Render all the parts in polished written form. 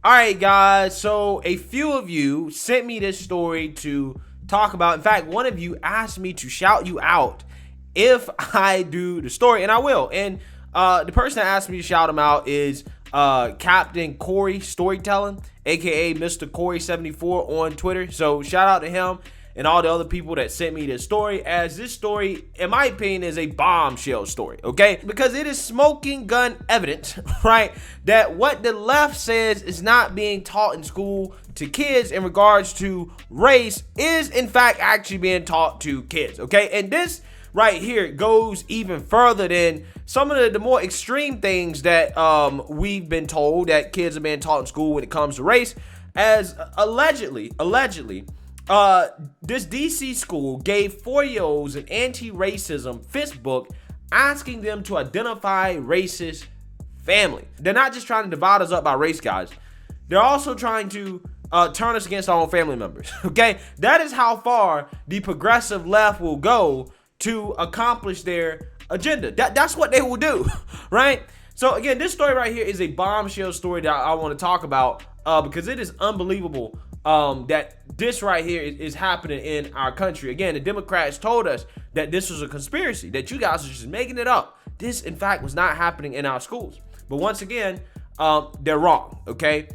All right, guys. So a few of you sent me this story to talk about. In fact, one of you asked me to shout you out if I do the story, and I will. And the person that asked me to shout him out is Captain Corey Storytelling, aka Mr. Corey74 on Twitter. So shout out to him and all the other people that sent me this story, as this story, in my opinion, is a bombshell story, okay? Because it is smoking gun evidence, right, that what the left says is not being taught in school to kids in regards to race is, in fact, actually being taught to kids, okay? And this right here goes even further than some of the more extreme things that we've been told that kids are being taught in school when it comes to race, as allegedly, this DC school gave 4-year-olds an anti-racism fist book asking them to identify racist family. They're not just trying to divide us up by race, guys. They're also trying to turn us against our own family members, okay? That is how far the progressive left will go to accomplish their agenda. That's what they will do, right? So again, this story right here is a bombshell story that I want to talk about because it is unbelievable that this right here is happening in our country. Again, the Democrats told us that this was a conspiracy, that you guys are just making it up. This, in fact, was not happening in our schools. But once again, they're wrong, okay?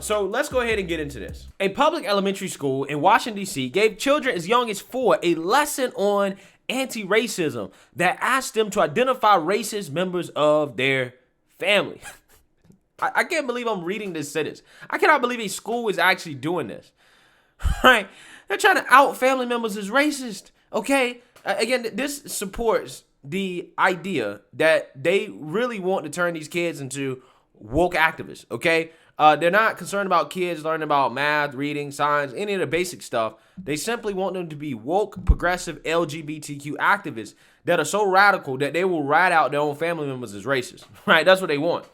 So let's go ahead and get into this. A public elementary school in Washington, D.C. gave children as young as 4 a lesson on anti-racism that asked them to identify racist members of their family. I can't believe I'm reading this sentence. I cannot believe a school is actually doing this, right? They're trying to out family members as racist, okay? Again, this supports the idea that they really want to turn these kids into woke activists, okay? They're not concerned about kids learning about math, reading, science, any of the basic stuff. They simply want them to be woke, progressive LGBTQ activists that are so radical that they will rat out their own family members as racist, right? That's what they want.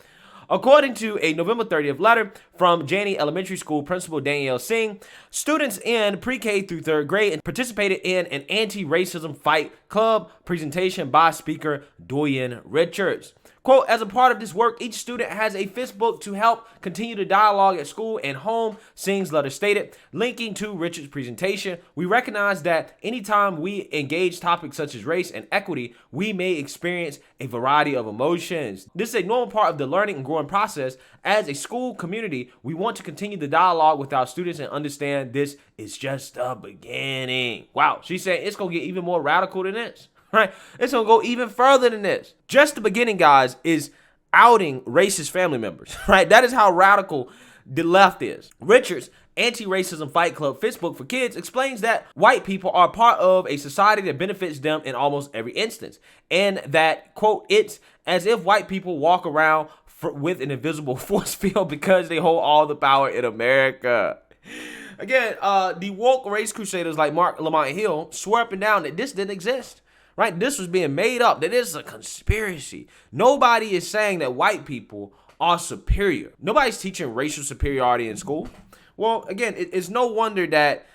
According to a November 30th letter from Janney Elementary School Principal Danielle Singh, students in pre-K through 3rd grade participated in an anti-racism fight club presentation by speaker Doyin Richards. Quote, as a part of this work, each student has a fist book to help continue the dialogue at school and home, Singh's letter stated. Linking to Richard's presentation, we recognize that anytime we engage topics such as race and equity, we may experience a variety of emotions. This is a normal part of the learning and growing process. As a school community, we want to continue the dialogue with our students and understand this is just the beginning. Wow, she said it's going to get even more radical than this. Right? It's going to go even further than this. Just the beginning, guys, is outing racist family members, right? That is how radical the left is. Richards' Anti-Racism Fight Club Fistbook for Kids explains that white people are part of a society that benefits them in almost every instance. And that, quote, it's as if white people walk around with an invisible force field because they hold all the power in America. Again, the woke race crusaders like Mark Lamont Hill swear up and down that this didn't exist. Right? This was being made up, that this is a conspiracy. Nobody is saying that white people are superior. Nobody's teaching racial superiority in school. Well, again, it's no wonder that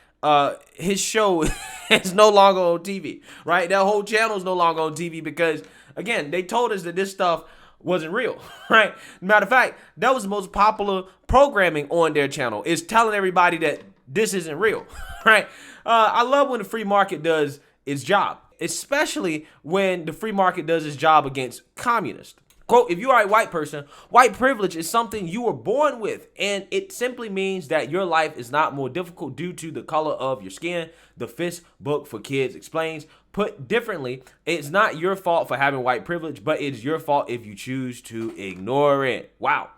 his show is no longer on TV, right? That whole channel is no longer on TV because, again, they told us that this stuff wasn't real, right? Matter of fact, that was the most popular programming on their channel, is telling everybody that this isn't real, right? I love when the free market does its job, especially when the free market does its job against communists. Quote, if you are a white person, white privilege is something you were born with, and it simply means that your life is not more difficult due to the color of your skin, the Fist Book for Kids explains. Put differently, it's not your fault for having white privilege, but it's your fault if you choose to ignore it. Wow.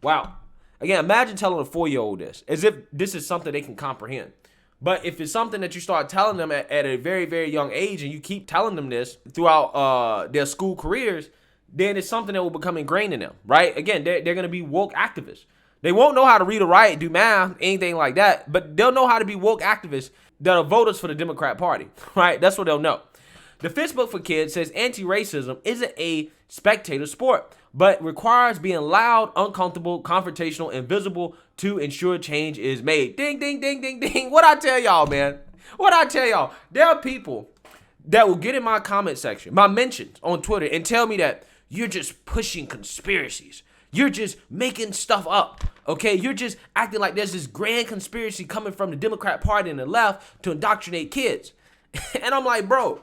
Wow. Again, imagine telling a 4-year-old this, as if this is something they can comprehend. But if it's something that you start telling them at a very, very young age, and you keep telling them this throughout their school careers, then it's something that will become ingrained in them, right? Again, they're going to be woke activists. They won't know how to read or write, do math, anything like that, but they'll know how to be woke activists that are voters for the Democrat Party, right? That's what they'll know. The Fist Book for Kids says anti-racism isn't a spectator sport, but requires being loud, uncomfortable, confrontational, and visible to ensure change is made. Ding, ding, ding, ding, ding. What I tell y'all, man? What I tell y'all? There are people that will get in my comment section, my mentions on Twitter, and tell me that you're just pushing conspiracies. You're just making stuff up. Okay, you're just acting like there's this grand conspiracy coming from the Democrat Party and the left to indoctrinate kids. And I'm like, bro,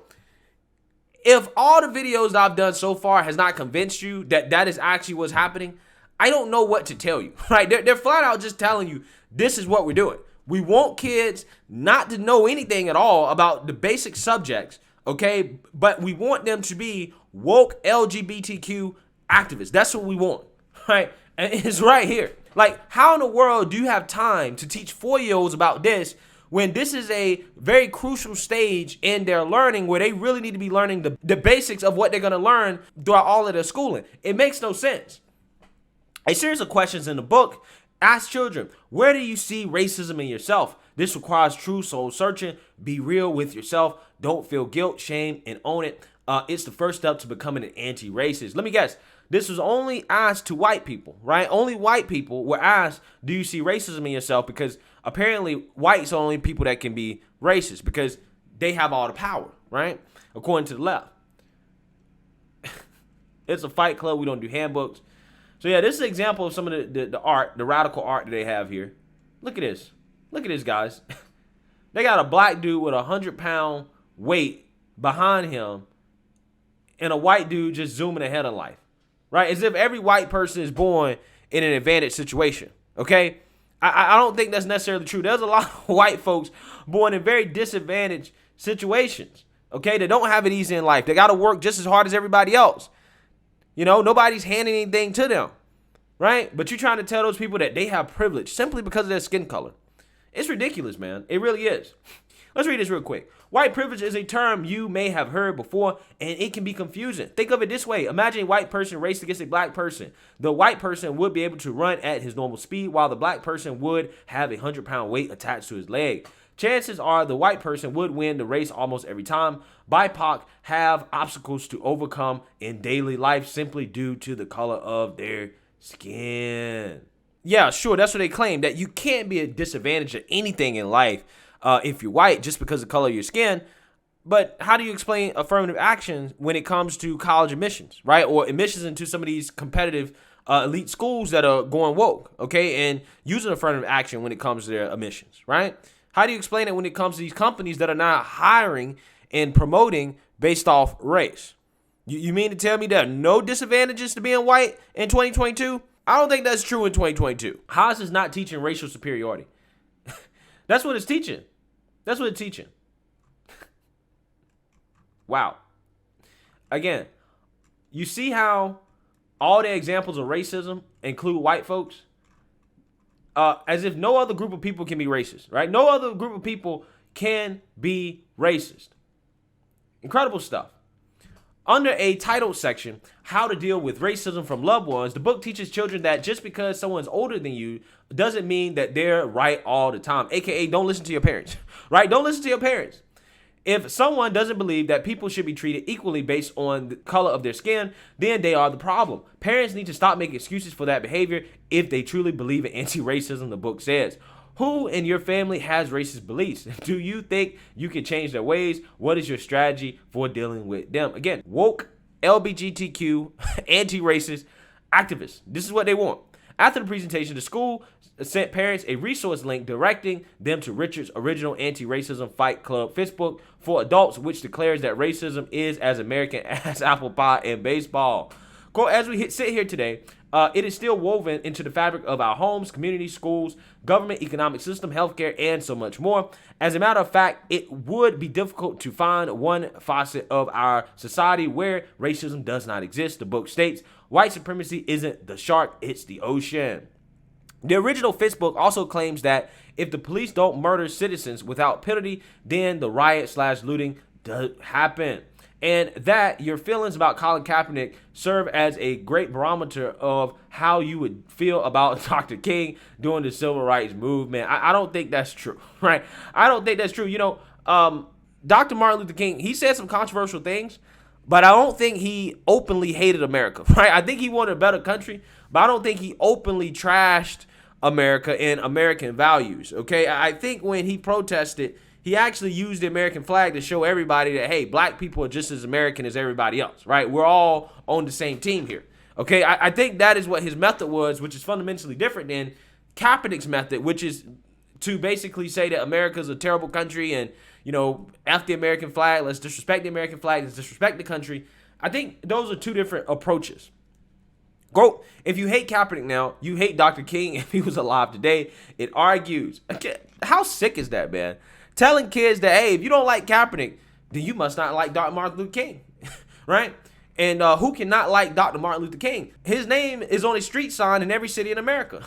if all the videos that I've done so far has not convinced you that that is actually what's happening, I don't know what to tell you, right? They're flat out just telling you this is what we're doing. We want kids not to know anything at all about the basic subjects, okay? But we want them to be woke LGBTQ activists. That's what we want, right? And it's right here. Like, how in the world do you have time to teach 4-year-olds about this when this is a very crucial stage in their learning where they really need to be learning the basics of what they're going to learn throughout all of their schooling? It makes no sense. A series of questions in the book ask children, where do you see racism in yourself? This requires true soul searching. Be real with yourself. Don't feel guilt, shame, and own it. It's the first step to becoming an anti-racist. Let me guess. This was only asked to white people, right? Only white people were asked, do you see racism in yourself? Because apparently whites are only people that can be racist because they have all the power, right? According to the left. It's a fight club. We don't do handbooks. So yeah, this is an example of some of the art, the radical art that they have here. Look at this. Look at this, guys. They got a black dude with a 100-pound weight behind him and a white dude just zooming ahead of life, right? As if every white person is born in an advantaged situation, okay? I don't think that's necessarily true. There's a lot of white folks born in very disadvantaged situations, okay? They don't have it easy in life. They got to work just as hard as everybody else. You know, nobody's handing anything to them, right? But you're trying to tell those people that they have privilege simply because of their skin color. It's ridiculous, man. It really is. Let's read this real quick. White privilege is a term you may have heard before, and it can be confusing. Think of it this way. Imagine a white person raced against a black person. The white person would be able to run at his normal speed, while the black person would have a 100-pound weight attached to his leg. Chances are the white person would win the race almost every time. BIPOC have obstacles to overcome in daily life simply due to the color of their skin. Yeah, sure, that's what they claim, that you can't be a disadvantage at anything in life if you're white just because of the color of your skin. But how do you explain affirmative actions when it comes to college admissions, right? Or admissions into some of these competitive elite schools that are going woke, okay? And using affirmative action when it comes to their admissions, right? How do you explain it when it comes to these companies that are not hiring and promoting based off race? You mean to tell me there are no disadvantages to being white in 2022? I don't think that's true in 2022. How is this not teaching racial superiority? That's what it's teaching. That's what it's teaching. Wow. Again, you see how all the examples of racism include white folks? As if no other group of people can be racist, right? No other group of people can be racist. Incredible stuff. Under a title section, How to Deal with Racism from Loved Ones, the book teaches children that just because someone's older than you doesn't mean that they're right all the time. AKA, don't listen to your parents, right? Don't listen to your parents. If someone doesn't believe that people should be treated equally based on the color of their skin, then they are the problem. Parents need to stop making excuses for that behavior if they truly believe in anti-racism, the book says. Who in your family has racist beliefs? Do you think you can change their ways? What is your strategy for dealing with them? Again, woke, LGBTQ, anti-racist activists. This is what they want. After the presentation, the school sent parents a resource link directing them to Richards' original anti-racism fight club Facebook for adults, which declares that racism is as American as apple pie and baseball. Quote, as we sit here today, it is still woven into the fabric of our homes, communities, schools, government, economic system, healthcare, and so much more. As a matter of fact, it would be difficult to find one facet of our society where racism does not exist. The book states, white supremacy isn't the shark, it's the ocean. The original Facebook also claims that if the police don't murder citizens without penalty, then the riot/looting does happen. And that your feelings about Colin Kaepernick serve as a great barometer of how you would feel about Dr. King during the civil rights movement. I don't think that's true, right? I don't think that's true. You know, Dr. Martin Luther King, he said some controversial things, but I don't think he openly hated America, right? I think he wanted a better country, but I don't think he openly trashed America and American values, okay? I think when he protested, he actually used the American flag to show everybody that, hey, black people are just as American as everybody else, right? We're all on the same team here. Okay, I think that is what his method was, which is fundamentally different than Kaepernick's method, which is to basically say that America's a terrible country and, F the American flag, let's disrespect the American flag, let's disrespect the country. I think those are two different approaches. Go, if you hate Kaepernick now, you hate Dr. King if he was alive today. It argues. How sick is that, man? Telling kids that, hey, if you don't like Kaepernick, then you must not like Dr. Martin Luther King, right? And who cannot like Dr. Martin Luther King? His name is on a street sign in every city in America.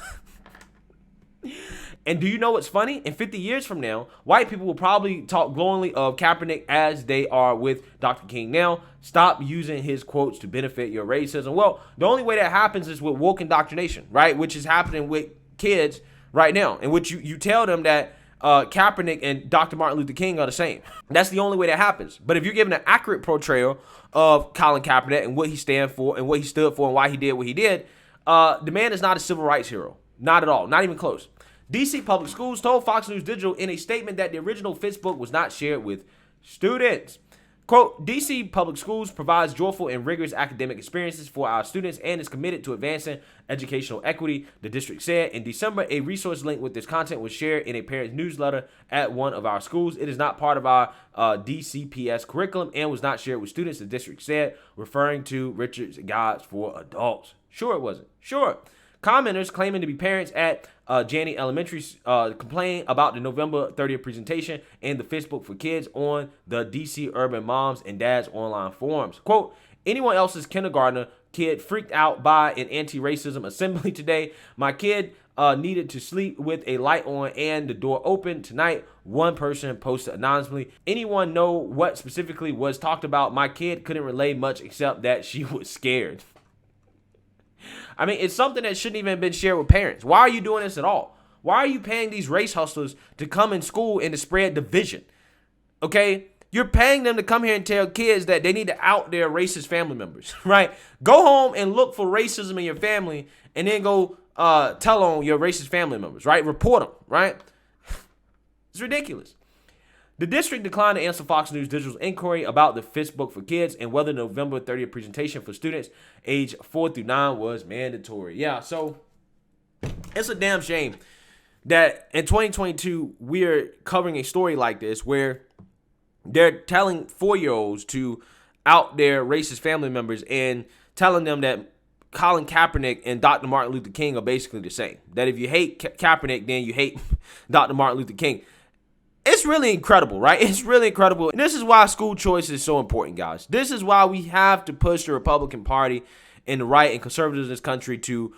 And do you know what's funny? In 50 years from now, white people will probably talk glowingly of Kaepernick as they are with Dr. King now. Stop using his quotes to benefit your racism. Well, the only way that happens is with woke indoctrination, right? Which is happening with kids right now, in which you tell them that Kaepernick and Dr. Martin Luther King are the same. That's the only way that happens. But if you're given an accurate portrayal of Colin Kaepernick and what he stand for and what he stood for and why he did what he did, the man is not a civil rights hero. Not at all. Not even close. DC Public Schools told Fox News Digital in a statement that the original Facebook was not shared with students. Quote, DC Public Schools provides joyful and rigorous academic experiences for our students and is committed to advancing educational equity, the district said. In December, a resource link with this content was shared in a parent's newsletter at one of our schools. It is not part of our DCPS curriculum and was not shared with students, the district said, referring to Richards' Guides for Adults. Sure it wasn't. Sure. Commenters claiming to be parents at Janney Elementary complained about the November 30th presentation and the Facebook for Kids on the DC Urban Moms and Dads online forums. Quote, anyone else's kindergartner kid freaked out by an anti-racism assembly today. My kid needed to sleep with a light on and the door open tonight. One person posted anonymously. Anyone know what specifically was talked about? My kid couldn't relay much except that she was scared. I mean, it's something that shouldn't even have been shared with parents. Why are you doing this at all? Why are you paying these race hustlers to come in school and to spread division? Okay? You're paying them to come here and tell kids that they need to out their racist family members, right? Go home and look for racism in your family and then go tell on your racist family members, right? Report them, right? It's ridiculous. The district declined to answer Fox News Digital's inquiry about the Facebook for Kids and whether the November 30th presentation for students age 4 through 9 was mandatory. Yeah, so it's a damn shame that in 2022 we're covering a story like this where they're telling 4-year-olds to out their racist family members and telling them that Colin Kaepernick and Dr. Martin Luther King are basically the same. That if you hate Kaepernick, then you hate Dr. Martin Luther King. It's really incredible, right? It's really incredible. And this is why school choice is so important, guys. This is why we have to push the Republican Party and the right and conservatives in this country to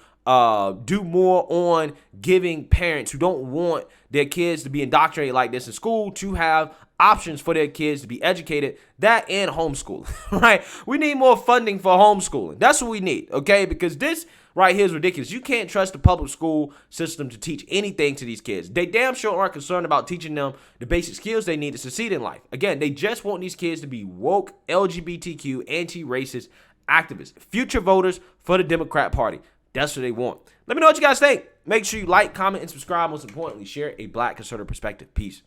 do more on giving parents who don't want their kids to be indoctrinated like this in school to have options for their kids to be educated, that and homeschooling, right? We need more funding for homeschooling. That's what we need, okay? Because this right here is ridiculous. You can't trust the public school system to teach anything to these kids. They damn sure aren't concerned about teaching them the basic skills they need to succeed in life. Again, they just want these kids to be woke, LGBTQ, anti-racist activists, future voters for the Democrat Party. That's what they want. Let me know what you guys think. Make sure you like, comment, and subscribe. Most importantly, share a Black conservative perspective. Peace.